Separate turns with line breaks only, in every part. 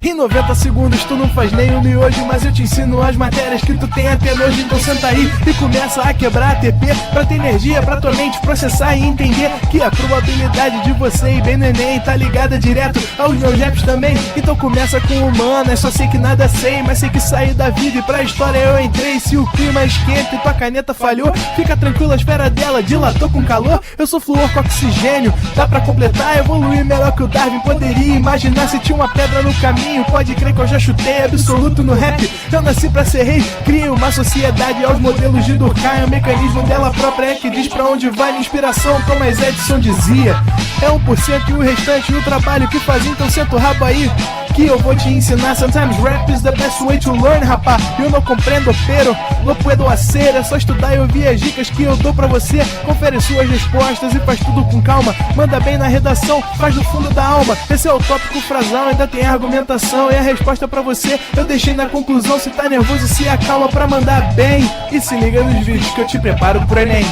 Em 90 segundos tu não faz nem um miojo, mas eu te ensino as matérias que tu tem até nojo. Então senta aí e começa a quebrar ATP pra ter energia pra tua mente processar e entender que a probabilidade de você ir bem no Enem tá ligada direto aos meus raps também. Então começa com humanas, só sei que nada sei, mas sei que saí da vida e pra história eu entrei. Se o clima esquenta e tua caneta falhou, fica tranquilo, a esfera dela dilatou com calor. Eu sou flúor com oxigênio, dá pra completar, evoluir melhor que o Darwin poderia imaginar. Se tinha uma pedra no caminho, pode crer que eu já chutei absoluto no rap. Eu nasci pra ser rei, criei uma sociedade aos modelos de Durkheim. O mecanismo dela própria é que diz pra onde vai minha inspiração. Thomas Edison dizia: é 1% e o restante o trabalho que faz. Então senta o rabo aí que eu vou te ensinar. Sometimes rap is the best way to learn, rapá. Eu não compreendo, pero não puedo hacer. É só estudar e ouvir as dicas que eu dou pra você. Confere suas respostas e faz tudo com calma. Manda bem na redação, faz do fundo da alma. Esse é o tópico frasal, ainda tem argumentação. E a resposta pra você eu deixei na conclusão. Se tá nervoso, se acalma pra mandar bem. E se liga nos vídeos que eu te preparo pro Enem.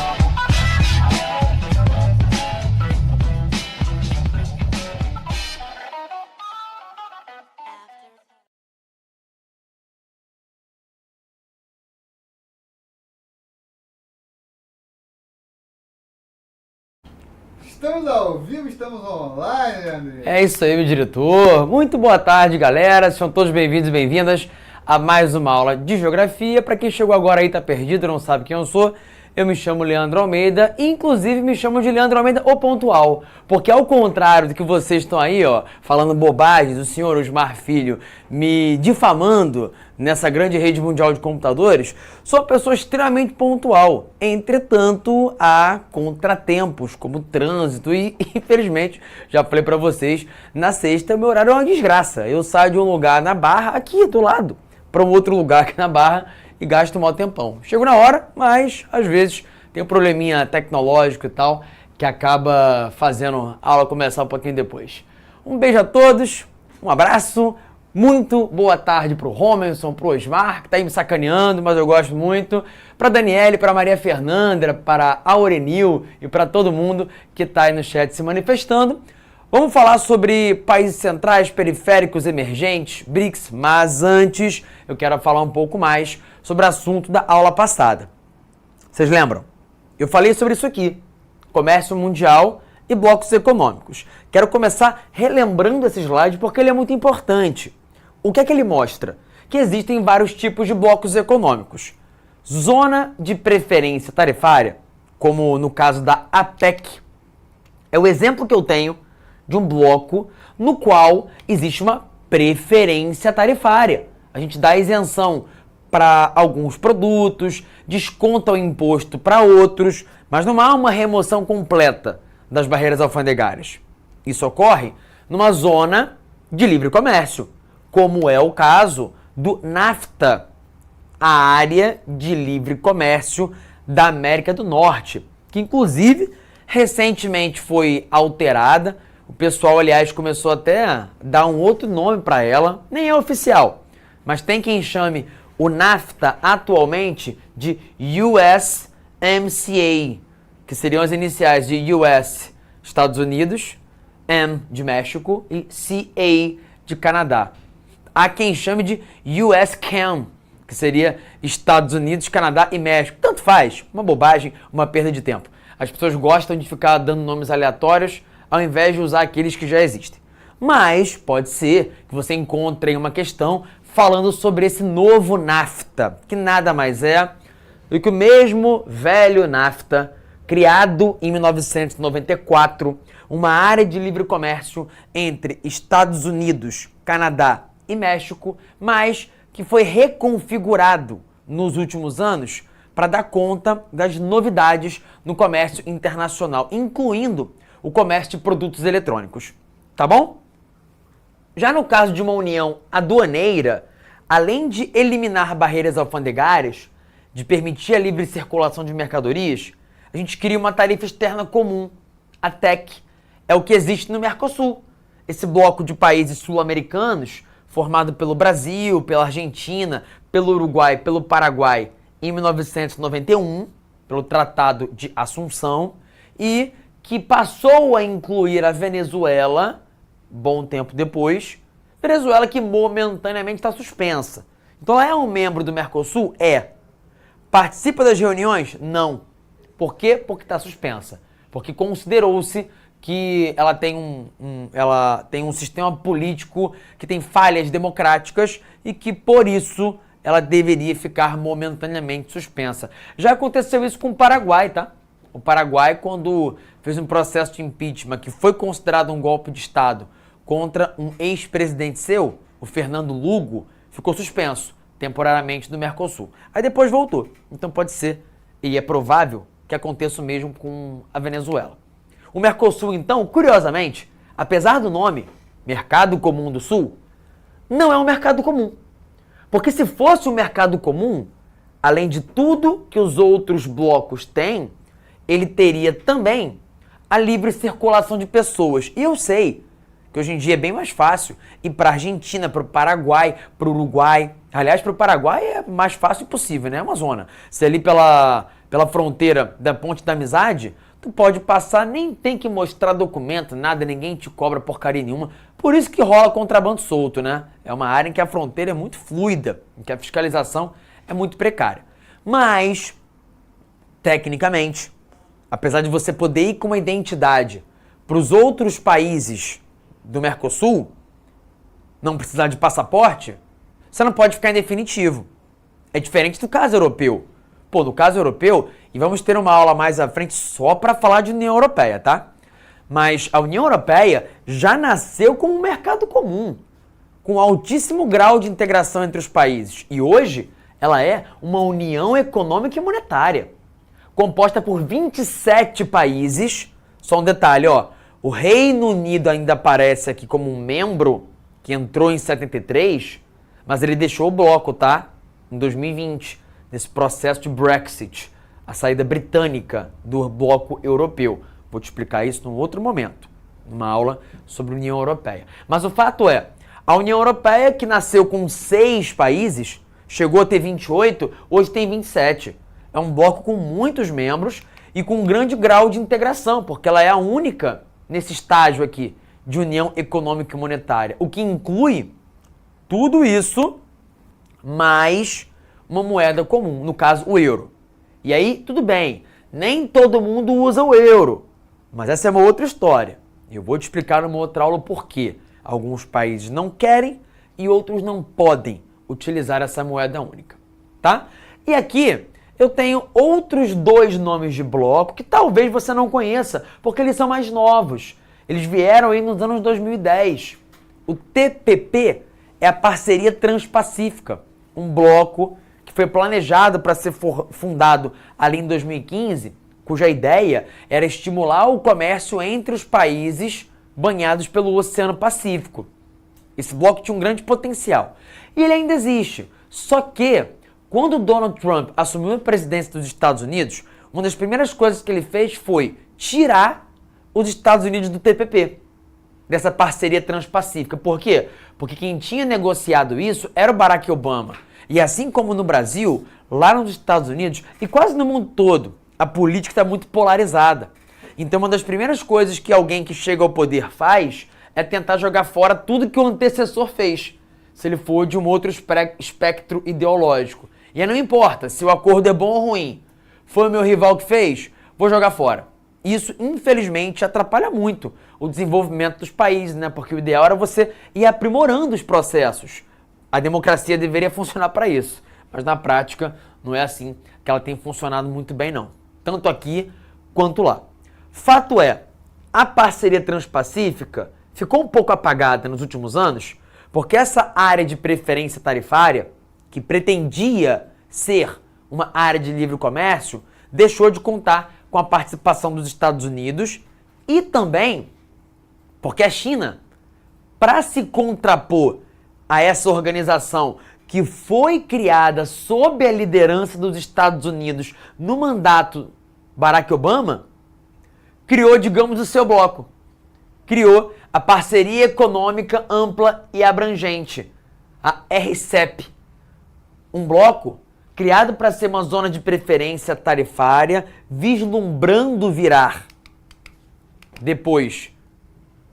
Estamos ao vivo, estamos online, André.
É isso aí, meu diretor. Muito boa tarde, galera. Sejam todos bem-vindos e bem-vindas a mais uma aula de Geografia. Para quem chegou agora aí, tá perdido, não sabe quem eu sou, eu me chamo Leandro Almeida, inclusive me chamo de Leandro Almeida o Pontual, porque ao contrário do que vocês estão aí, ó, falando bobagens, o senhor Osmar Filho me difamando nessa grande rede mundial de computadores, sou uma pessoa extremamente pontual. Entretanto, há contratempos, como trânsito e, infelizmente, já falei pra vocês, na sexta meu horário é uma desgraça. Eu saio de um lugar na Barra, aqui do lado, para um outro lugar aqui na Barra, e gasto um mau tempão. Chego na hora, mas às vezes tem um probleminha tecnológico e tal, que acaba fazendo a aula começar um pouquinho depois. Um beijo a todos, um abraço, muito boa tarde pro Romerson, pro Osmar, que tá aí me sacaneando, mas eu gosto muito, pra Daniele, pra Maria Fernanda, para a Aurenil e pra todo mundo que tá aí no chat se manifestando. Vamos falar sobre países centrais, periféricos, emergentes, BRICS, mas antes eu quero falar um pouco mais sobre o assunto da aula passada. Vocês lembram? Eu falei sobre isso aqui, comércio mundial e blocos econômicos. Quero começar relembrando esse slide porque ele é muito importante. O que é que ele mostra? Que existem vários tipos de blocos econômicos. Zona de preferência tarifária, como no caso da APEC, é o exemplo que eu tenho de um bloco no qual existe uma preferência tarifária. A gente dá isenção para alguns produtos, desconta o imposto para outros, mas não há uma remoção completa das barreiras alfandegárias. Isso ocorre numa zona de livre comércio, como é o caso do NAFTA, a área de livre comércio da América do Norte, que inclusive recentemente foi alterada. O pessoal, aliás, começou até a dar um outro nome para ela, nem é oficial, mas tem quem chame o NAFTA atualmente de USMCA, que seriam as iniciais de US, Estados Unidos, M de México e CA de Canadá. Há quem chame de USCAM, que seria Estados Unidos, Canadá e México. Tanto faz, uma bobagem, uma perda de tempo. As pessoas gostam de ficar dando nomes aleatórios ao invés de usar aqueles que já existem. Mas pode ser que você encontre uma questão falando sobre esse novo NAFTA, que nada mais é do que o mesmo velho NAFTA, criado em 1994, uma área de livre comércio entre Estados Unidos, Canadá e México, mas que foi reconfigurado nos últimos anos para dar conta das novidades no comércio internacional, incluindo o comércio de produtos eletrônicos. Tá bom? Já no caso de uma união aduaneira, além de eliminar barreiras alfandegárias, de permitir a livre circulação de mercadorias, a gente cria uma tarifa externa comum, a TEC. É o que existe no Mercosul, esse bloco de países sul-americanos formado pelo Brasil, pela Argentina, pelo Uruguai, pelo Paraguai em 1991, pelo Tratado de Assunção, e que passou a incluir a Venezuela, bom tempo depois, Venezuela que momentaneamente está suspensa. Então ela é um membro do Mercosul? É. Participa das reuniões? Não. Por quê? Porque está suspensa. Porque considerou-se que ela tem um sistema político que tem falhas democráticas e que, por isso, ela deveria ficar momentaneamente suspensa. Já aconteceu isso com o Paraguai, tá? O Paraguai, quando fez um processo de impeachment que foi considerado um golpe de Estado contra um ex-presidente seu, o Fernando Lugo, ficou suspenso temporariamente do Mercosul. Aí depois voltou. Então pode ser, e é provável, que aconteça o mesmo com a Venezuela. O Mercosul, então, curiosamente, apesar do nome, Mercado Comum do Sul, não é um mercado comum. Porque se fosse um mercado comum, além de tudo que os outros blocos têm, ele teria também a livre circulação de pessoas. E eu sei que hoje em dia é bem mais fácil ir para a Argentina, para o Paraguai, para o Uruguai. Aliás, para o Paraguai é mais fácil possível, né? Amazônia. Se ali pela fronteira da Ponte da Amizade, tu pode passar, nem tem que mostrar documento, nada, ninguém te cobra porcaria nenhuma. Por isso que rola contrabando solto, né? É uma área em que a fronteira é muito fluida, em que a fiscalização é muito precária. Mas, tecnicamente, apesar de você poder ir com uma identidade para os outros países do Mercosul, não precisar de passaporte, você não pode ficar em definitivo. É diferente do caso europeu. Pô, no caso europeu, e vamos ter uma aula mais à frente só para falar de União Europeia, tá? Mas a União Europeia já nasceu como um mercado comum, com altíssimo grau de integração entre os países. E hoje, ela é uma União Econômica e Monetária, composta por 27 países. Só um detalhe, ó, o Reino Unido ainda aparece aqui como um membro que entrou em 73, mas ele deixou o bloco, tá? Em 2020, nesse processo de Brexit, a saída britânica do bloco europeu. Vou te explicar isso num outro momento, numa aula sobre a União Europeia. Mas o fato é, a União Europeia, que nasceu com 6 países, chegou a ter 28, hoje tem 27. É um bloco com muitos membros e com um grande grau de integração, porque ela é a única nesse estágio aqui de União Econômica e Monetária, o que inclui tudo isso, mais uma moeda comum, no caso o euro. E aí, tudo bem, nem todo mundo usa o euro, mas essa é uma outra história. Eu vou te explicar numa outra aula o porquê. Alguns países não querem e outros não podem utilizar essa moeda única, tá? E aqui eu tenho outros 2 nomes de bloco que talvez você não conheça, porque eles são mais novos. Eles vieram aí nos anos 2010. O TPP é a Parceria Transpacífica, um bloco que foi planejado para ser fundado ali em 2015, cuja ideia era estimular o comércio entre os países banhados pelo Oceano Pacífico. Esse bloco tinha um grande potencial. E ele ainda existe. Só que, quando Donald Trump assumiu a presidência dos Estados Unidos, uma das primeiras coisas que ele fez foi tirar os Estados Unidos do TPP, dessa parceria transpacífica. Por quê? Porque quem tinha negociado isso era o Barack Obama. E assim como no Brasil, lá nos Estados Unidos e quase no mundo todo, a política está muito polarizada. Então uma das primeiras coisas que alguém que chega ao poder faz é tentar jogar fora tudo que o antecessor fez, se ele for de um outro espectro ideológico. E aí não importa se o acordo é bom ou ruim. Foi o meu rival que fez, vou jogar fora. Isso, infelizmente, atrapalha muito o desenvolvimento dos países, né? Porque o ideal era você ir aprimorando os processos. A democracia deveria funcionar para isso. Mas na prática, não é assim que ela tem funcionado muito bem, não. Tanto aqui quanto lá. Fato é, a parceria transpacífica ficou um pouco apagada nos últimos anos, porque essa área de preferência tarifária, que pretendia ser uma área de livre comércio, deixou de contar com a participação dos Estados Unidos e também porque a China, para se contrapor a essa organização que foi criada sob a liderança dos Estados Unidos no mandato Barack Obama, criou, digamos, o seu bloco. Criou a Parceria Econômica Ampla e Abrangente, a RCEP. Um bloco criado para ser uma zona de preferência tarifária, vislumbrando virar depois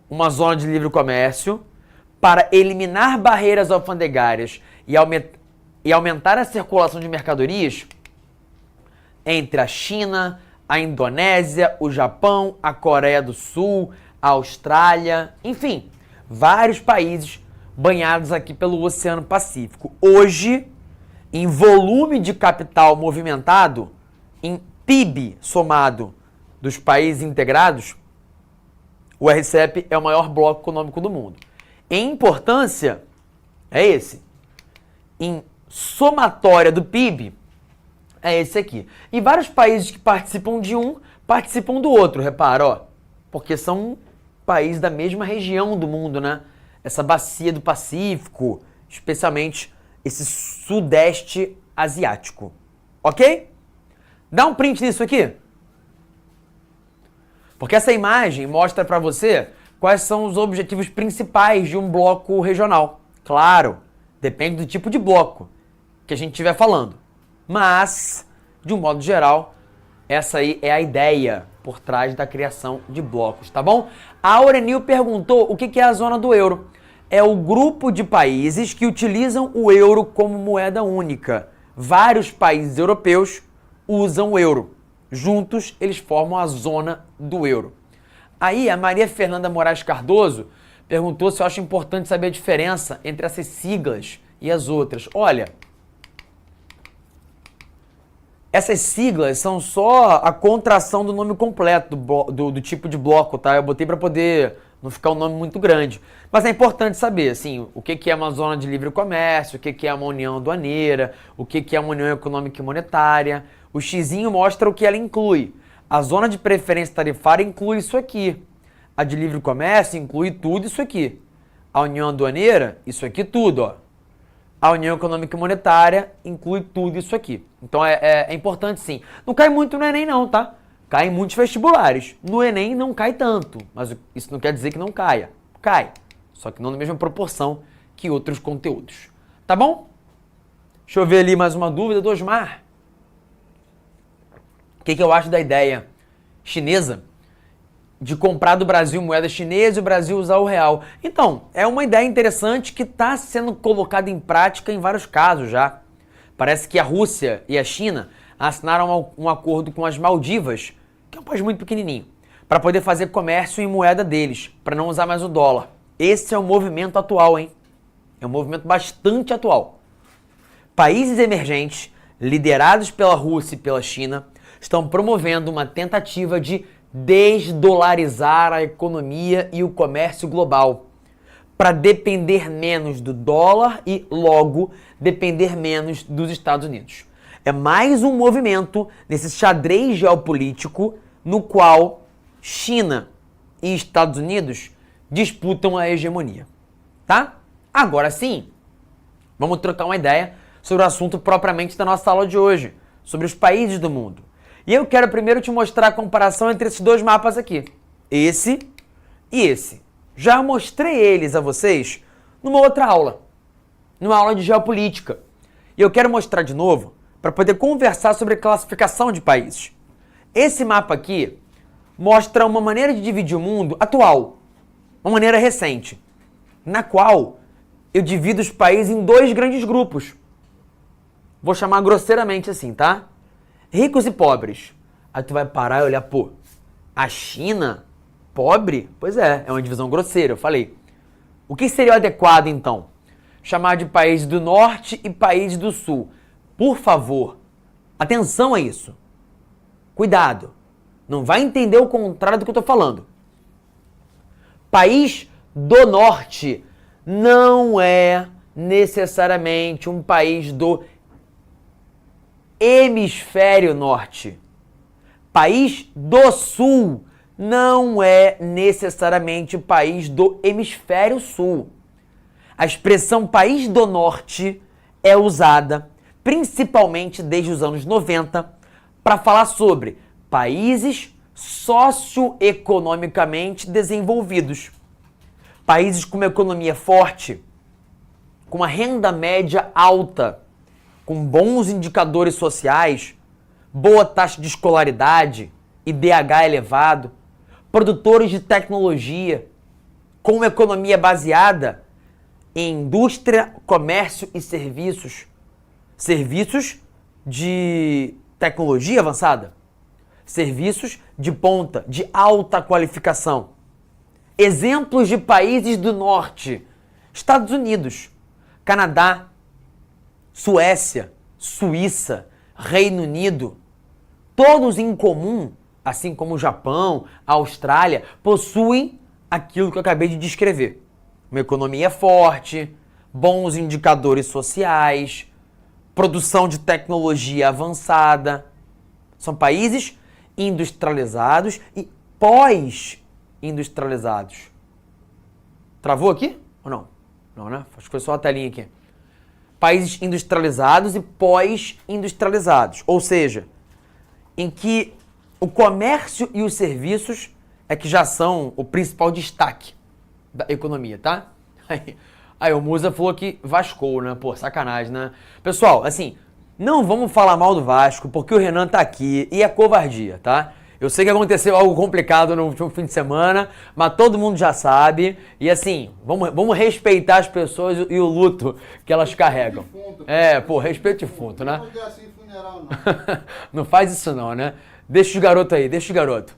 uma zona de livre comércio, para eliminar barreiras alfandegárias e aumentar a circulação de mercadorias entre a China, a Indonésia, o Japão, a Coreia do Sul, a Austrália, enfim, vários países banhados aqui pelo Oceano Pacífico. Hoje, em volume de capital movimentado, em PIB somado dos países integrados, o RCEP é o maior bloco econômico do mundo. Em importância, é esse. Em somatória do PIB, é esse aqui. E vários países que participam de um, participam do outro, repara, ó. Porque são países da mesma região do mundo, né? Essa bacia do Pacífico, especialmente esse sudeste asiático. Ok? Dá um print nisso aqui. Porque essa imagem mostra para você quais são os objetivos principais de um bloco regional. Claro, depende do tipo de bloco que a gente estiver falando. Mas, de um modo geral, essa aí é a ideia por trás da criação de blocos, tá bom? A Aurenil perguntou o que é a zona do euro. É o grupo de países que utilizam o euro como moeda única. Vários países europeus usam o euro. Juntos, eles formam a zona do euro. Aí, a Maria Fernanda Moraes Cardoso perguntou se eu acho importante saber a diferença entre essas siglas e as outras. Olha, essas siglas são só a contração do nome completo do tipo de bloco, tá? Eu botei para poder não ficar um nome muito grande. Mas é importante saber, assim, o que é uma zona de livre comércio, o que é uma união aduaneira, o que é uma união econômica e monetária. O xizinho mostra o que ela inclui. A zona de preferência tarifária inclui isso aqui. A de livre comércio inclui tudo isso aqui. A união aduaneira, isso aqui tudo, ó. A união econômica e monetária inclui tudo isso aqui. Então é importante sim. Não cai muito no Enem não, tá? Cai em muitos vestibulares. No Enem não cai tanto, mas isso não quer dizer que não caia. Cai, só que não na mesma proporção que outros conteúdos. Tá bom? Deixa eu ver ali mais uma dúvida do Osmar. O que eu acho da ideia chinesa de comprar do Brasil moeda chinesa e o Brasil usar o real? Então, é uma ideia interessante que está sendo colocada em prática em vários casos já. Parece que a Rússia e a China assinaram um acordo com as Maldivas, que é um país muito pequenininho, para poder fazer comércio em moeda deles, para não usar mais o dólar. Esse é o movimento atual, hein? É um movimento bastante atual. Países emergentes, liderados pela Rússia e pela China, estão promovendo uma tentativa de desdolarizar a economia e o comércio global, para depender menos do dólar e, logo, depender menos dos Estados Unidos. É mais um movimento nesse xadrez geopolítico no qual China e Estados Unidos disputam a hegemonia, tá? Agora sim, vamos trocar uma ideia sobre o assunto propriamente da nossa aula de hoje, sobre os países do mundo. E eu quero primeiro te mostrar a comparação entre esses dois mapas aqui, esse e esse. Já mostrei eles a vocês numa outra aula, numa aula de geopolítica. E eu quero mostrar de novo para poder conversar sobre classificação de países. Esse mapa aqui mostra uma maneira de dividir o mundo atual, uma maneira recente, na qual eu divido os países em dois grandes grupos. Vou chamar grosseiramente assim, tá? Ricos e pobres. Aí tu vai parar e olhar, pô, a China, pobre? Pois é uma divisão grosseira, eu falei. O que seria o adequado, então? Chamar de países do norte e países do sul. Por favor, atenção a isso. Cuidado, não vai entender o contrário do que eu tô falando. País do norte não é necessariamente um país do hemisfério norte. País do sul não é necessariamente país do hemisfério sul. A expressão país do norte é usada principalmente desde os anos 90 para falar sobre países socioeconomicamente desenvolvidos. Países com uma economia forte, com uma renda média alta com bons indicadores sociais, boa taxa de escolaridade, IDH elevado, produtores de tecnologia, com uma economia baseada em indústria, comércio e serviços. Serviços de tecnologia avançada. Serviços de ponta, de alta qualificação. Exemplos de países do norte: Estados Unidos, Canadá, Suécia, Suíça, Reino Unido. Todos em comum, assim como o Japão, a Austrália, possuem aquilo que eu acabei de descrever. Uma economia forte, bons indicadores sociais, produção de tecnologia avançada. São países industrializados e pós-industrializados. Travou aqui ou não? Não, né? Acho que foi só a telinha aqui. Países industrializados e pós-industrializados. Ou seja, em que o comércio e os serviços é que já são o principal destaque da economia, tá? Aí o Musa falou que Vascou, né? Pô, sacanagem, né? Pessoal, assim, não vamos falar mal do Vasco, porque o Renan tá aqui e é covardia, tá? Eu sei que aconteceu algo complicado no último fim de semana, mas todo mundo já sabe. E assim, vamos respeitar as pessoas e o luto que elas carregam. Respeito de defunto, né?
Não é assim funeral, não.
Não faz isso não, né? Deixa os garotos aí, deixa os garotos.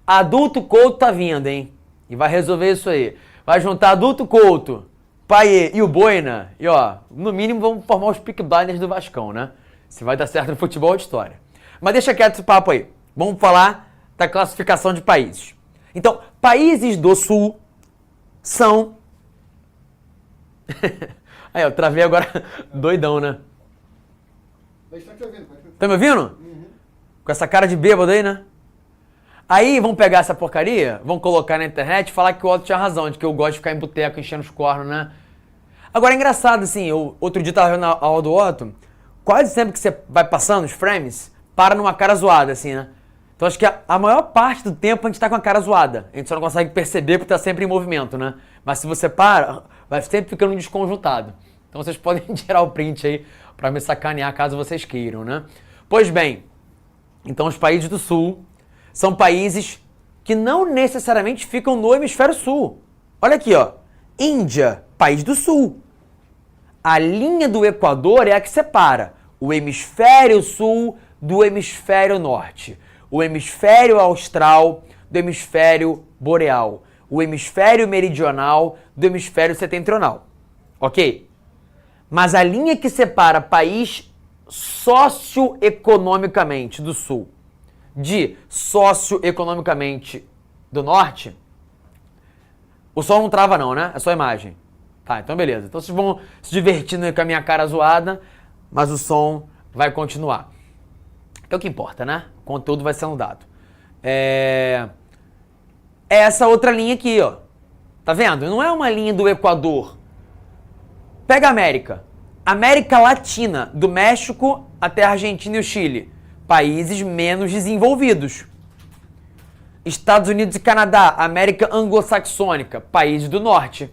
Adulto Couto tá vindo, hein? E vai resolver isso aí. Vai juntar Adulto Couto, Paiê e o Boina. E ó, no mínimo vamos formar os Peaky Blinders do Vascão, né? Se vai dar certo no futebol é história. Mas deixa quieto esse papo aí. Vamos falar da classificação de países. Então, países do Sul são... Aí, eu travei agora doidão, né?
Estão te ouvindo, pode
Tá me ouvindo? Com essa cara de bêbado aí, né? Aí vão pegar essa porcaria, vão colocar na internet e falar que o Otto tinha razão, de que eu gosto de ficar em boteco enchendo os cornos, né? Agora é engraçado, assim, outro dia tava vendo a aula do Otto, quase sempre que você vai passando os frames, para numa cara zoada, assim, né? Então acho que a maior parte do tempo a gente tá com a cara zoada. A gente só não consegue perceber porque tá sempre em movimento, né? Mas se você para, vai sempre ficando desconjuntado. Então vocês podem tirar o print aí pra me sacanear caso vocês queiram, né? Pois bem, então os países do Sul são países que não necessariamente ficam no hemisfério sul. Olha aqui, ó. Índia, país do sul. A linha do Equador é a que separa o hemisfério sul do hemisfério norte. O hemisfério austral do hemisfério boreal. O hemisfério meridional do hemisfério setentrional. Ok? Mas a linha que separa país socioeconomicamente do sul de socioeconomicamente do norte, o som não trava não, né? É só imagem. Tá, então beleza. Então vocês vão se divertindo com a minha cara zoada, mas o som vai continuar. Que é o que importa, né? O conteúdo vai sendo dado. É essa outra linha aqui, ó. Tá vendo? Não é uma linha do Equador. Pega a América. América Latina, do México até a Argentina e o Chile. Países menos desenvolvidos. Estados Unidos e Canadá, América Anglo-Saxônica, países do norte.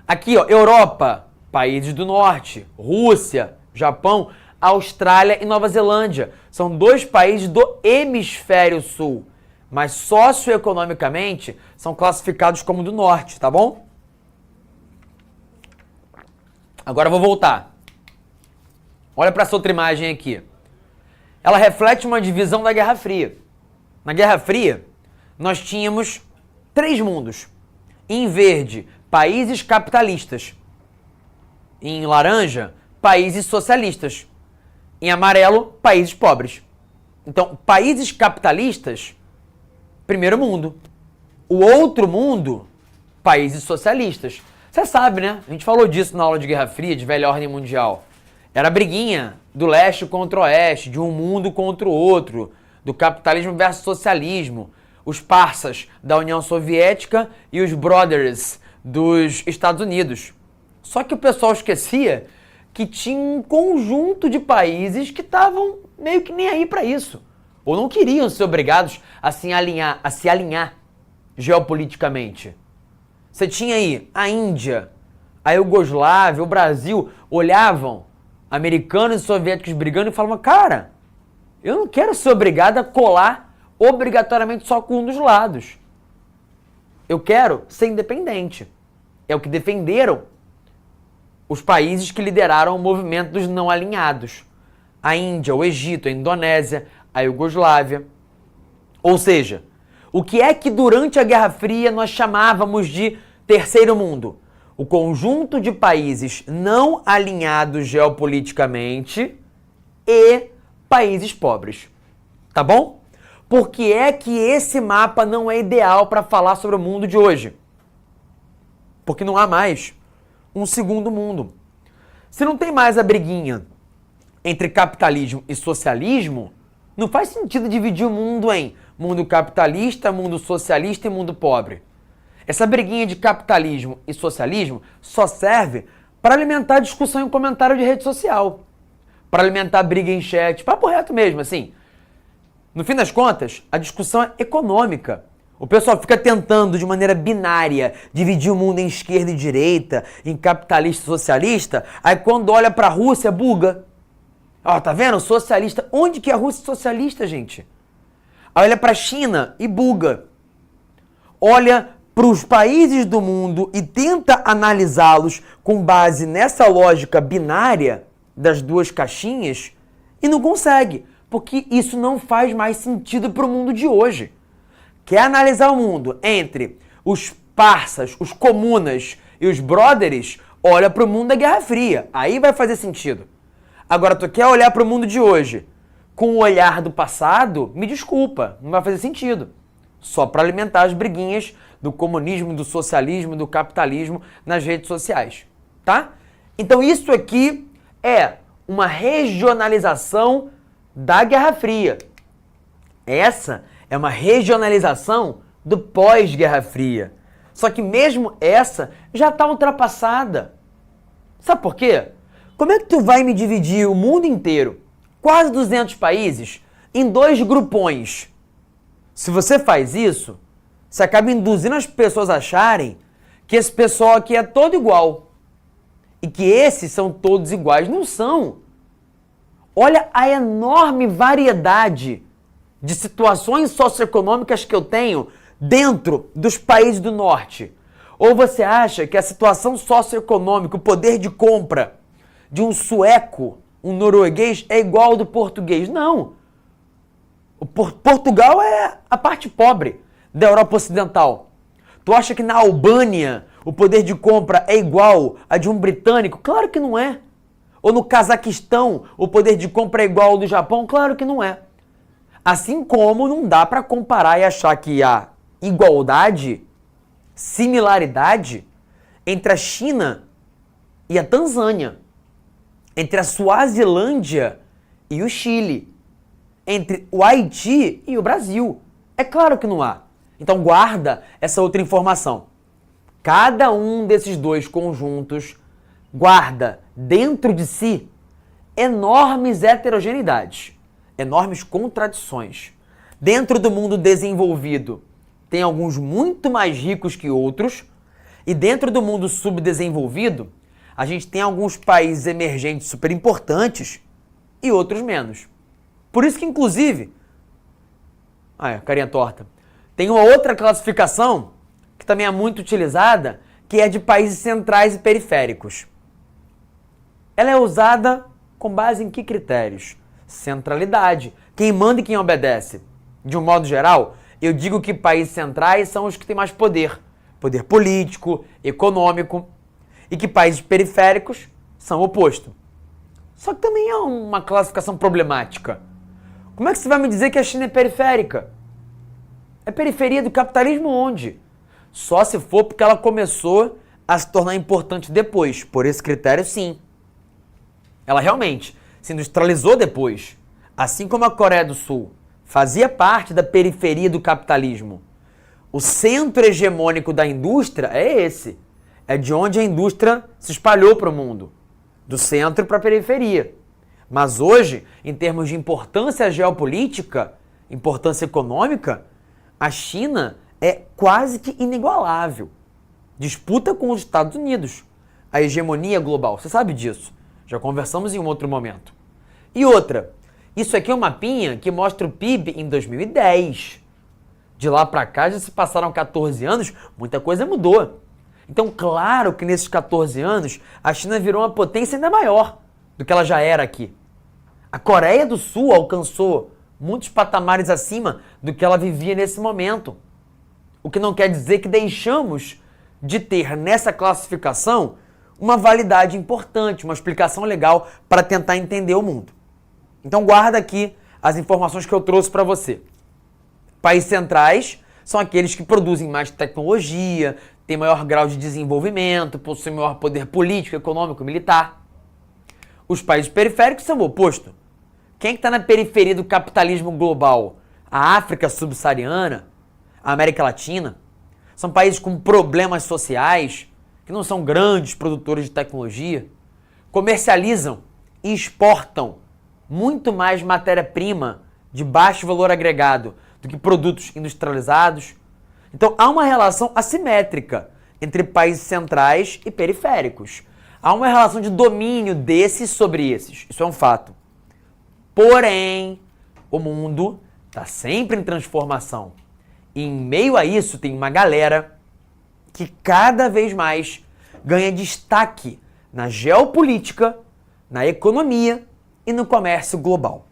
Aqui, ó, Europa, países do norte. Rússia, Japão, Austrália e Nova Zelândia. São 2 países do hemisfério sul, mas socioeconomicamente são classificados como do norte, tá bom? Agora eu vou voltar. Olha para essa outra imagem aqui. Ela reflete uma divisão da Guerra Fria. Na Guerra Fria, nós tínhamos 3 mundos. Em verde, países capitalistas. Em laranja, países socialistas. Em amarelo, países pobres. Então, países capitalistas, primeiro mundo. O outro mundo, países socialistas. Você sabe, né? A gente falou disso na aula de Guerra Fria, de velha ordem mundial. Era a briguinha do leste contra o oeste, de um mundo contra o outro, do capitalismo versus socialismo, os parças da União Soviética e os brothers dos Estados Unidos. Só que o pessoal esquecia que tinha um conjunto de países que estavam meio que nem aí para isso, ou não queriam ser obrigados a se alinhar geopoliticamente. Você tinha aí a Índia, a Iugoslávia, o Brasil, olhavam americanos e soviéticos brigando e falavam, cara, eu não quero ser obrigado a colar obrigatoriamente só com um dos lados. Eu quero ser independente. É o que defenderam os países que lideraram o movimento dos não alinhados. A Índia, o Egito, a Indonésia, a Iugoslávia. Ou seja, o que é que durante a Guerra Fria nós chamávamos de terceiro mundo? O conjunto de países não alinhados geopoliticamente e países pobres. Tá bom? Por que é que esse mapa não é ideal para falar sobre o mundo de hoje? Porque não há mais um segundo mundo. Se não tem mais a briguinha entre capitalismo e socialismo, não faz sentido dividir o mundo em mundo capitalista, mundo socialista e mundo pobre. Essa briguinha de capitalismo e socialismo só serve para alimentar discussão em comentário de rede social, para alimentar briga em chat, papo reto mesmo, assim. No fim das contas, a discussão é econômica. O pessoal fica tentando, de maneira binária, dividir o mundo em esquerda e direita, em capitalista e socialista, aí quando olha para a Rússia, buga. Ó, tá vendo? Socialista. Onde que é a Rússia socialista, gente? Aí olha para a China e buga. Olha para os países do mundo e tenta analisá-los com base nessa lógica binária das duas caixinhas e não consegue, porque isso não faz mais sentido para o mundo de hoje. Quer analisar o mundo entre os parças, os comunas e os brothers, olha para o mundo da Guerra Fria. Aí vai fazer sentido. Agora, tu quer olhar para o mundo de hoje com o olhar do passado? Me desculpa, não vai fazer sentido. Só para alimentar as briguinhas do comunismo, do socialismo, do capitalismo nas redes sociais, tá? Então isso aqui é uma regionalização da Guerra Fria. Essa é uma regionalização do pós-Guerra Fria. Só que mesmo essa já está ultrapassada. Sabe por quê? Como é que tu vai me dividir o mundo inteiro, quase 200 países, em dois grupões? Se você faz isso, você acaba induzindo as pessoas a acharem que esse pessoal aqui é todo igual. E que esses são todos iguais. Não são. Olha a enorme variedade de situações socioeconômicas que eu tenho dentro dos países do norte. Ou você acha que a situação socioeconômica, o poder de compra de um sueco, um norueguês, é igual ao do português? Não. Portugal é a parte pobre da Europa Ocidental. Tu acha que na Albânia o poder de compra é igual a de um britânico? Claro que não é. Ou no Cazaquistão o poder de compra é igual ao do Japão? Claro que não é. Assim como não dá para comparar e achar que há igualdade, similaridade entre a China e a Tanzânia, entre a Suazilândia e o Chile, entre o Haiti e o Brasil. É claro que não há. Então guarda essa outra informação. Cada um desses dois conjuntos guarda dentro de si enormes heterogeneidades, enormes contradições. Dentro do mundo desenvolvido, tem alguns muito mais ricos que outros, e dentro do mundo subdesenvolvido, a gente tem alguns países emergentes super importantes e outros menos. Por isso que, inclusive, carinha torta, tem uma outra classificação que também é muito utilizada, que é de países centrais e periféricos. Ela é usada com base em que critérios? Centralidade. Quem manda e quem obedece. De um modo geral, eu digo que países centrais são os que têm mais poder. Poder político, econômico. E que países periféricos são o oposto. Só que também é uma classificação problemática. Como é que você vai me dizer que a China é periférica? É periferia do capitalismo onde? Só se for porque ela começou a se tornar importante depois. Por esse critério, sim. Ela realmente se industrializou depois. Assim como a Coreia do Sul fazia parte da periferia do capitalismo. O centro hegemônico da indústria é esse. É de onde a indústria se espalhou para o mundo. Do centro para a periferia. Mas hoje, em termos de importância geopolítica, importância econômica, a China é quase que inigualável. Disputa com os Estados Unidos a hegemonia global. Você sabe disso. Já conversamos em um outro momento. E outra, isso aqui é um mapinha que mostra o PIB em 2010. De lá para cá já se passaram 14 anos, muita coisa mudou. Então, claro que nesses 14 anos, a China virou uma potência ainda maior do que ela já era aqui. A Coreia do Sul alcançou muitos patamares acima do que ela vivia nesse momento. O que não quer dizer que deixamos de ter nessa classificação uma validade importante, uma explicação legal para tentar entender o mundo. Então guarda aqui as informações que eu trouxe para você. Países centrais são aqueles que produzem mais tecnologia, têm maior grau de desenvolvimento, possuem maior poder político, econômico, militar. Os países periféricos são o oposto. Quem está na periferia do capitalismo global? A África subsaariana, a América Latina. São países com problemas sociais, que não são grandes produtores de tecnologia, comercializam e exportam muito mais matéria-prima de baixo valor agregado do que produtos industrializados. Então há uma relação assimétrica entre países centrais e periféricos. Há uma relação de domínio desses sobre esses. Isso é um fato. Porém, o mundo está sempre em transformação. E em meio a isso tem uma galera que cada vez mais ganha destaque na geopolítica, na economia e no comércio global.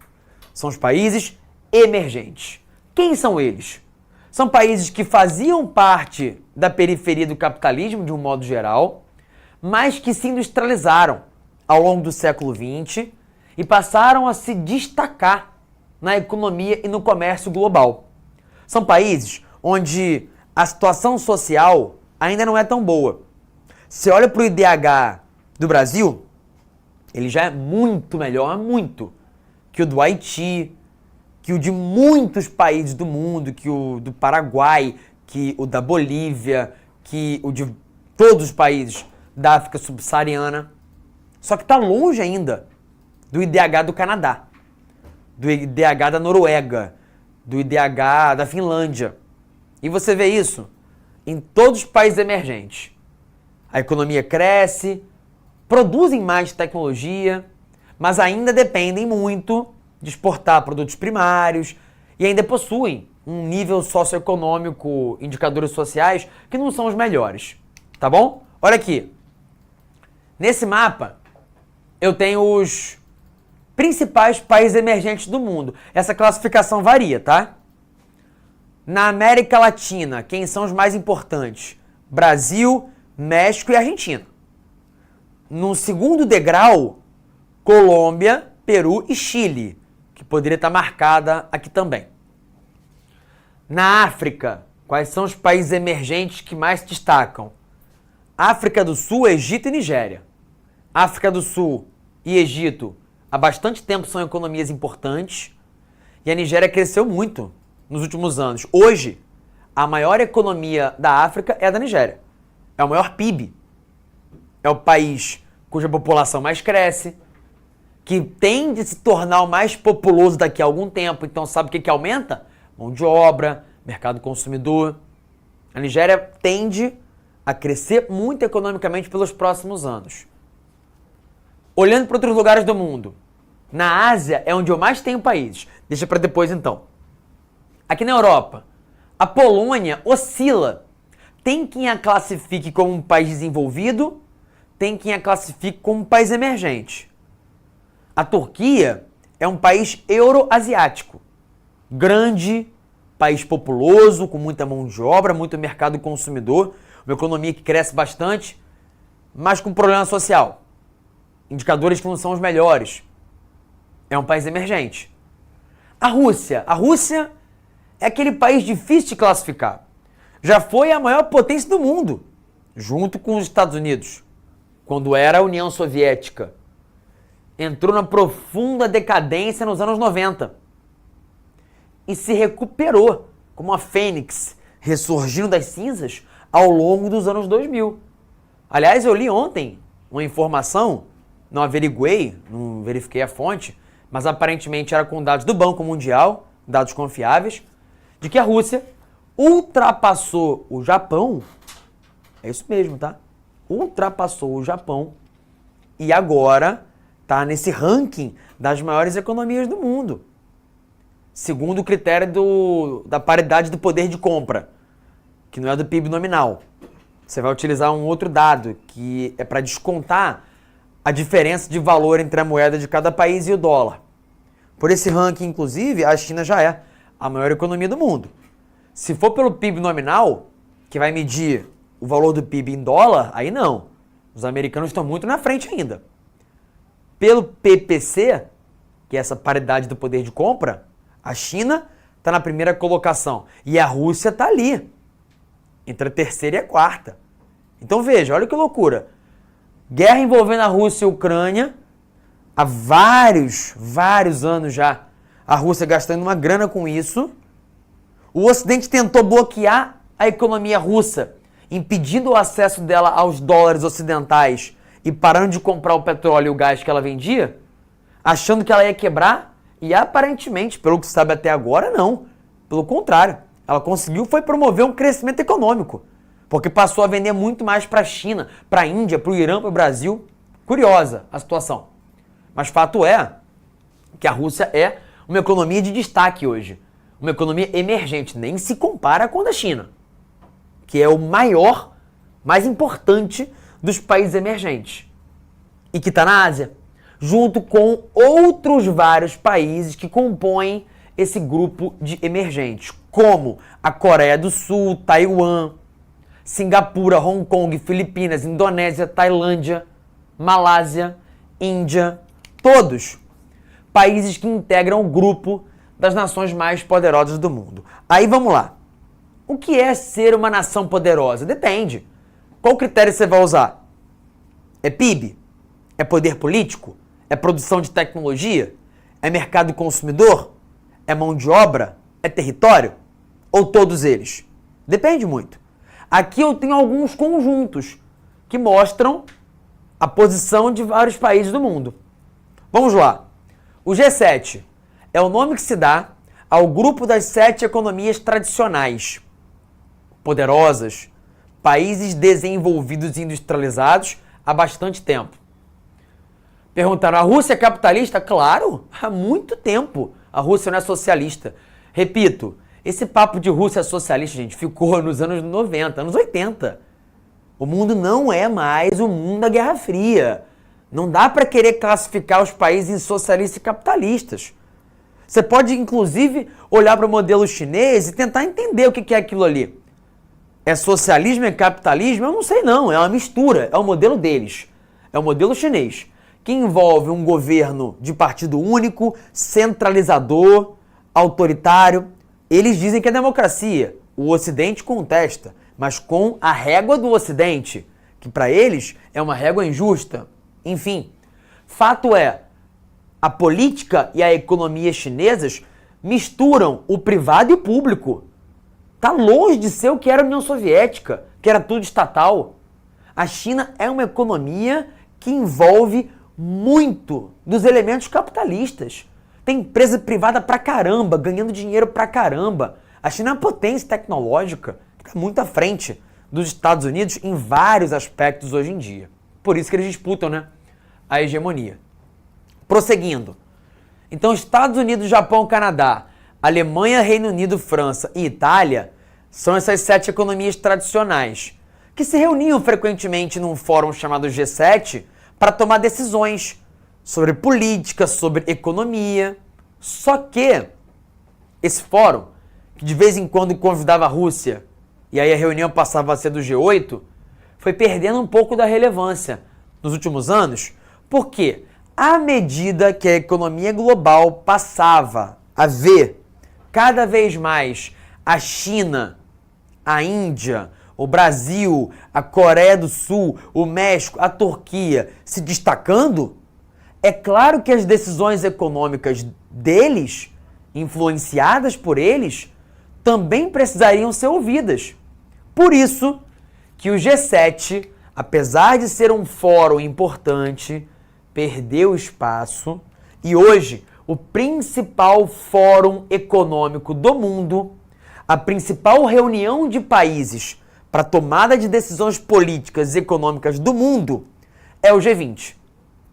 São os países emergentes. Quem são eles? São países que faziam parte da periferia do capitalismo de um modo geral, mas que se industrializaram ao longo do século XX e passaram a se destacar na economia e no comércio global. São países onde a situação social ainda não é tão boa. Se olha para o IDH do Brasil, ele já é muito melhor, muito, que o do Haiti, que o de muitos países do mundo, que o do Paraguai, que o da Bolívia, que o de todos os países da África subsaariana. Só que está longe ainda do IDH do Canadá, do IDH da Noruega, do IDH da Finlândia. E você vê isso em todos os países emergentes. A economia cresce, produzem mais tecnologia, mas ainda dependem muito de exportar produtos primários e ainda possuem um nível socioeconômico, indicadores sociais que não são os melhores. Tá bom? Olha aqui. Nesse mapa, eu tenho os principais países emergentes do mundo. Essa classificação varia, tá? Na América Latina, quem são os mais importantes? Brasil, México e Argentina. No segundo degrau, Colômbia, Peru e Chile, que poderia estar marcada aqui também. Na África, quais são os países emergentes que mais se destacam? África do Sul, Egito e Nigéria. África do Sul e Egito há bastante tempo são economias importantes e a Nigéria cresceu muito nos últimos anos. Hoje, a maior economia da África é a da Nigéria. É o maior PIB. É o país cuja população mais cresce, que tende a se tornar o mais populoso daqui a algum tempo. Então, sabe o que aumenta? Mão de obra, mercado consumidor. A Nigéria tende a crescer muito economicamente pelos próximos anos. Olhando para outros lugares do mundo, na Ásia é onde eu mais tenho países. Deixa para depois, então. Aqui na Europa, a Polônia oscila. Tem quem a classifique como um país desenvolvido, tem quem a classifique como um país emergente. A Turquia é um país euroasiático. Grande, país populoso, com muita mão de obra, muito mercado consumidor, uma economia que cresce bastante, mas com problema social. Indicadores que não são os melhores. É um país emergente. A Rússia é aquele país difícil de classificar. Já foi a maior potência do mundo, junto com os Estados Unidos, quando era a União Soviética. Entrou na profunda decadência nos anos 90 e se recuperou como uma fênix, ressurgindo das cinzas ao longo dos anos 2000. Aliás, eu li ontem uma informação, não averiguei, não verifiquei a fonte, mas aparentemente era com dados do Banco Mundial, dados confiáveis, de que a Rússia ultrapassou o Japão, é isso mesmo, tá? Ultrapassou o Japão e agora está nesse ranking das maiores economias do mundo, segundo o critério da paridade do poder de compra, que não é do PIB nominal. Você vai utilizar um outro dado, que é para descontar a diferença de valor entre a moeda de cada país e o dólar. Por esse ranking, inclusive, a China já é a maior economia do mundo. Se for pelo PIB nominal, que vai medir o valor do PIB em dólar, aí não. Os americanos estão muito na frente ainda. Pelo PPC, que é essa paridade do poder de compra, a China está na primeira colocação e a Rússia está ali, entre a terceira e a quarta. Então veja, olha que loucura. Guerra envolvendo a Rússia e a Ucrânia, há vários anos já, a Rússia gastando uma grana com isso. O Ocidente tentou bloquear a economia russa, impedindo o acesso dela aos dólares ocidentais e parando de comprar o petróleo e o gás que ela vendia, achando que ela ia quebrar, e aparentemente, pelo que se sabe até agora, não. Pelo contrário, ela conseguiu foi promover um crescimento econômico, porque passou a vender muito mais para a China, para a Índia, para o Irã, para o Brasil. Curiosa a situação. Mas fato é que a Rússia é uma economia de destaque hoje. Uma economia emergente, nem se compara com a da China, que é o maior, mais importante dos países emergentes. E que está na Ásia, junto com outros vários países que compõem esse grupo de emergentes, como a Coreia do Sul, Taiwan, Singapura, Hong Kong, Filipinas, Indonésia, Tailândia, Malásia, Índia, todos países que integram o grupo das nações mais poderosas do mundo. Aí vamos lá. O que é ser uma nação poderosa? Depende. Qual critério você vai usar? É PIB? É poder político? É produção de tecnologia? É mercado consumidor? É mão de obra? É território? Ou todos eles? Depende muito. Aqui eu tenho alguns conjuntos que mostram a posição de vários países do mundo. Vamos lá. O G7 é o nome que se dá ao grupo das 7 economias tradicionais, poderosas, países desenvolvidos e industrializados há bastante tempo. Perguntaram, a Rússia é capitalista? Claro, há muito tempo. A Rússia não é socialista. Repito, esse papo de Rússia socialista, gente, ficou nos anos 90, anos 80. O mundo não é mais o mundo da Guerra Fria. Não dá para querer classificar os países em socialistas e capitalistas. Você pode, inclusive, olhar para o modelo chinês e tentar entender o que é aquilo ali. É socialismo, é capitalismo? Eu não sei não, é uma mistura, é o modelo deles. É o modelo chinês, que envolve um governo de partido único, centralizador, autoritário. Eles dizem que é democracia, o Ocidente contesta, mas com a régua do Ocidente, que para eles é uma régua injusta. Enfim, fato é, a política e a economia chinesas misturam o privado e o público. Está longe de ser o que era a União Soviética, que era tudo estatal. A China é uma economia que envolve muito dos elementos capitalistas. Tem empresa privada pra caramba, ganhando dinheiro pra caramba. A China é uma potência tecnológica que está muito à frente dos Estados Unidos em vários aspectos hoje em dia. Por isso que eles disputam, né, a hegemonia. Prosseguindo. Então, Estados Unidos, Japão, Canadá, Alemanha, Reino Unido, França e Itália são essas 7 economias tradicionais que se reuniam frequentemente num fórum chamado G7 para tomar decisões sobre política, sobre economia. Só que esse fórum, que de vez em quando convidava a Rússia, e aí a reunião passava a ser do G8, foi perdendo um pouco da relevância nos últimos anos, porque à medida que a economia global passava a ver cada vez mais a China, a Índia, o Brasil, a Coreia do Sul, o México, a Turquia se destacando, é claro que as decisões econômicas deles, influenciadas por eles, também precisariam ser ouvidas. Por isso que o G7, apesar de ser um fórum importante, perdeu espaço e hoje o principal fórum econômico do mundo, a principal reunião de países para tomada de decisões políticas e econômicas do mundo é o G20.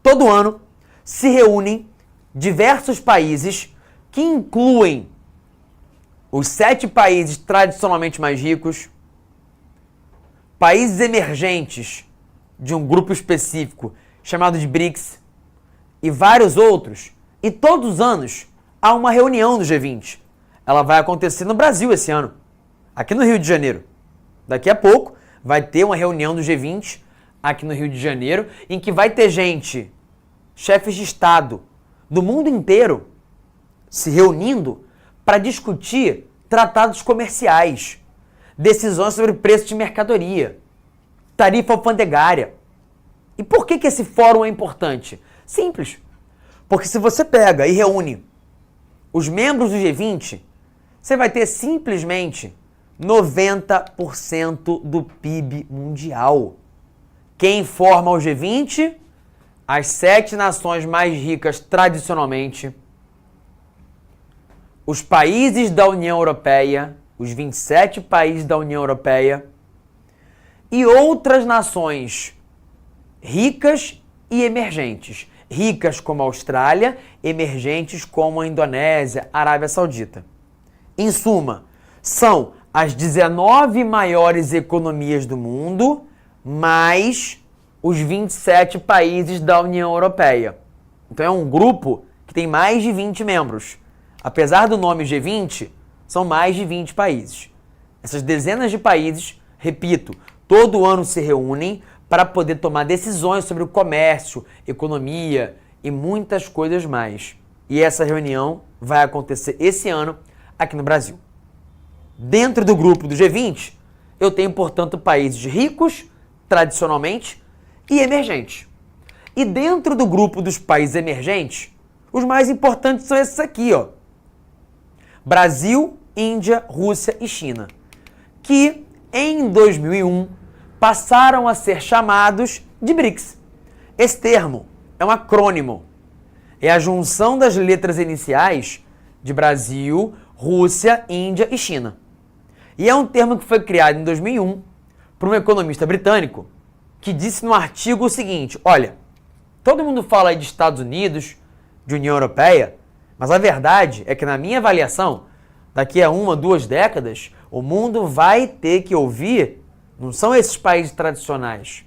Todo ano se reúnem diversos países que incluem os 7 países tradicionalmente mais ricos, países emergentes de um grupo específico chamado de BRICS e vários outros, e todos os anos há uma reunião do G20. Ela vai acontecer no Brasil esse ano, aqui no Rio de Janeiro. Daqui a pouco vai ter uma reunião do G20 aqui no Rio de Janeiro, em que vai ter gente, chefes de Estado do mundo inteiro, se reunindo para discutir tratados comerciais, decisões sobre preço de mercadoria, tarifa alfandegária. E por que esse fórum é importante? Simples. Porque se você pega e reúne os membros do G20, você vai ter simplesmente 90% do PIB mundial. Quem forma o G20? As 7 nações mais ricas tradicionalmente, os países da União Europeia, os 27 países da União Europeia e outras nações ricas e emergentes. Ricas como a Austrália, emergentes como a Indonésia, Arábia Saudita. Em suma, são as 19 maiores economias do mundo, mais os 27 países da União Europeia. Então é um grupo que tem mais de 20 membros. Apesar do nome G20, são mais de 20 países. Essas dezenas de países, repito, todo ano se reúnem para poder tomar decisões sobre o comércio, economia e muitas coisas mais. E essa reunião vai acontecer esse ano aqui no Brasil. Dentro do grupo do G20, eu tenho, portanto, países ricos, tradicionalmente, e emergentes. E dentro do grupo dos países emergentes, os mais importantes são esses aqui, ó. Brasil, Índia, Rússia e China, que em 2001 passaram a ser chamados de BRICS. Esse termo é um acrônimo, é a junção das letras iniciais de Brasil, Rússia, Índia e China. E é um termo que foi criado em 2001 por um economista britânico que disse no artigo o seguinte: olha, todo mundo fala aí de Estados Unidos, de União Europeia, mas a verdade é que, na minha avaliação, daqui a 1 ou 2 décadas, o mundo vai ter que ouvir, não são esses países tradicionais,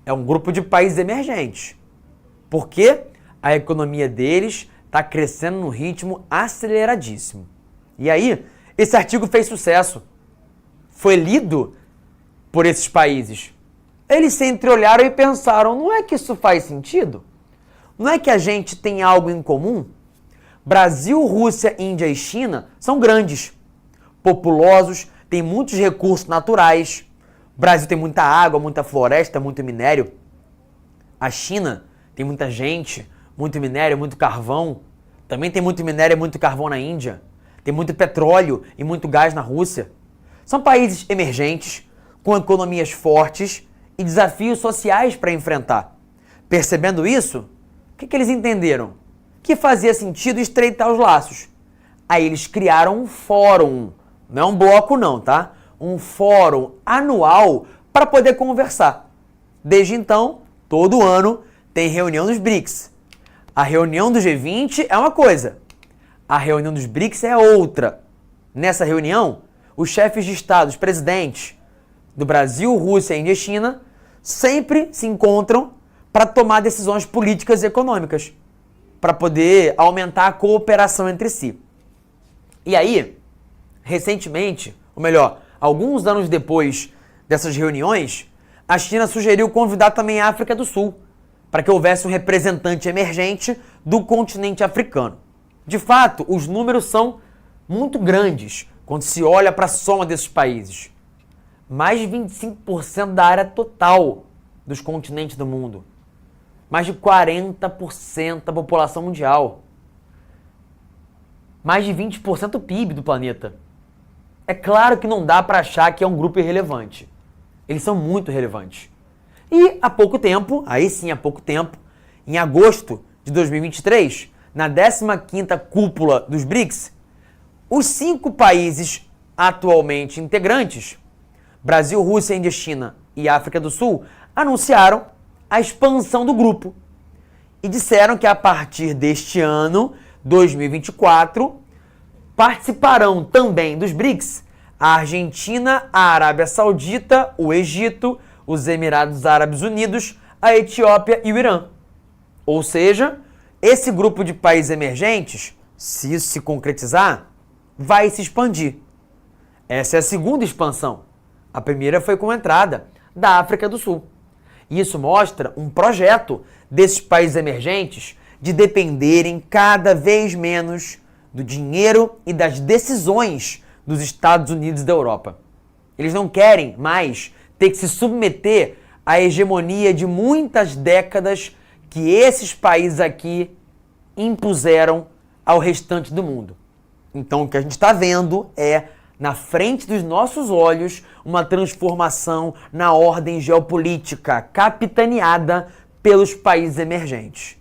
é um grupo de países emergentes. Porque a economia deles está crescendo num ritmo aceleradíssimo. E aí, esse artigo fez sucesso. Foi lido por esses países. Eles se entreolharam e pensaram, não é que isso faz sentido? Não é que a gente tem algo em comum? Brasil, Rússia, Índia e China são grandes, populosos, têm muitos recursos naturais. O Brasil tem muita água, muita floresta, muito minério. A China tem muita gente, muito minério, muito carvão. Também tem muito minério e muito carvão na Índia. Tem muito petróleo e muito gás na Rússia. São países emergentes, com economias fortes e desafios sociais para enfrentar. Percebendo isso, o que eles entenderam? Que fazia sentido estreitar os laços. Aí eles criaram um fórum, não é um bloco não, tá? Um fórum anual para poder conversar. Desde então, todo ano tem reunião dos BRICS. A reunião do G20 é uma coisa, a reunião dos BRICS é outra. Nessa reunião, os chefes de Estado, os presidentes do Brasil, Rússia, Índia e China sempre se encontram para tomar decisões políticas e econômicas, para poder aumentar a cooperação entre si. E aí, recentemente, ou melhor, alguns anos depois dessas reuniões, a China sugeriu convidar também a África do Sul, para que houvesse um representante emergente do continente africano. De fato, os números são muito grandes quando se olha para a soma desses países. Mais de 25% da área total dos continentes do mundo. Mais de 40% da população mundial. Mais de 20% do PIB do planeta. É claro que não dá para achar que é um grupo irrelevante. Eles são muito relevantes. E há pouco tempo, aí sim há pouco tempo, em agosto de 2023, na 15ª cúpula dos BRICS, os 5 países atualmente integrantes, Brasil, Rússia, Índia, China e África do Sul, anunciaram a expansão do grupo. e disseram que a partir deste ano, 2024, participarão também dos BRICS a Argentina, a Arábia Saudita, o Egito, os Emirados Árabes Unidos, a Etiópia e o Irã. Ou seja, esse grupo de países emergentes, se isso se concretizar, vai se expandir. Essa é a segunda expansão. A primeira foi com a entrada da África do Sul. Isso mostra um projeto desses países emergentes de dependerem cada vez menos do dinheiro e das decisões dos Estados Unidos e da Europa. Eles não querem mais ter que se submeter à hegemonia de muitas décadas que esses países aqui impuseram ao restante do mundo. Então o que a gente está vendo é, na frente dos nossos olhos, uma transformação na ordem geopolítica capitaneada pelos países emergentes,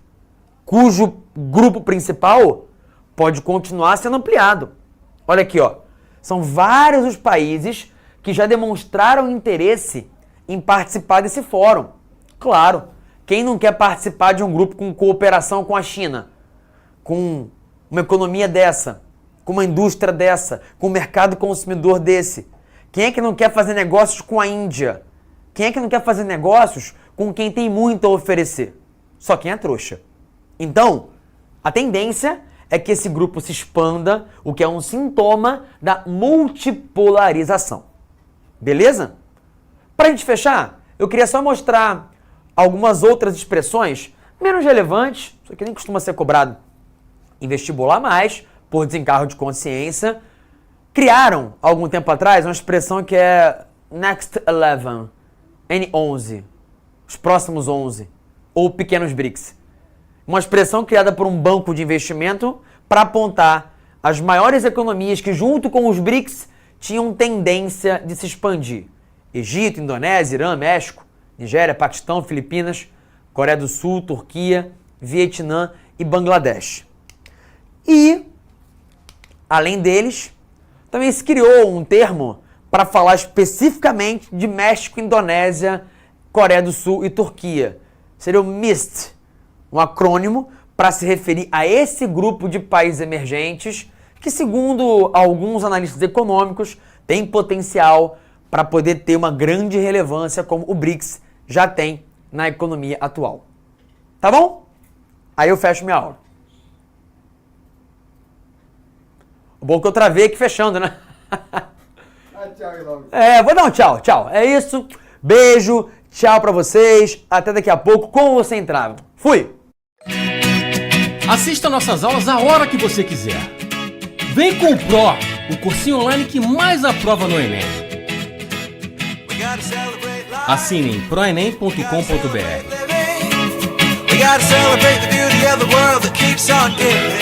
cujo grupo principal pode continuar sendo ampliado. Olha aqui, ó. São vários os países que já demonstraram interesse em participar desse fórum. Claro, quem não quer participar de um grupo com cooperação com a China, com uma economia dessa, com uma indústria dessa, com um mercado consumidor desse? Quem é que não quer fazer negócios com a Índia? Quem é que não quer fazer negócios com quem tem muito a oferecer? Só quem é trouxa. Então, a tendência é que esse grupo se expanda, o que é um sintoma da multipolarização. Beleza? Para a gente fechar, eu queria só mostrar algumas outras expressões menos relevantes, isso aqui nem costuma ser cobrado em vestibular, mas por desencargo de consciência, criaram, algum tempo atrás, uma expressão que é Next 11, N11, os próximos 11, ou pequenos BRICS. Uma expressão criada por um banco de investimento para apontar as maiores economias que, junto com os BRICS, tinham tendência de se expandir. Egito, Indonésia, Irã, México, Nigéria, Paquistão, Filipinas, Coreia do Sul, Turquia, Vietnã e Bangladesh. E, além deles, também se criou um termo para falar especificamente de México, Indonésia, Coreia do Sul e Turquia. Seria o MIST, um acrônimo para se referir a esse grupo de países emergentes que, segundo alguns analistas econômicos, tem potencial para poder ter uma grande relevância como o BRICS já tem na economia atual. Tá bom? Aí eu fecho minha aula. O bom que eu travei aqui fechando, né?
Tchau, logo.
Vou dar um tchau, tchau. É isso. Beijo, tchau pra vocês. Até daqui a pouco com ou sem trava. Fui!
Assista nossas aulas a hora que você quiser. Vem com o Pro, o cursinho online que mais aprova no Enem. Assine em proenem.com.br.
We gotta celebrate the beauty of the world that keeps on giving.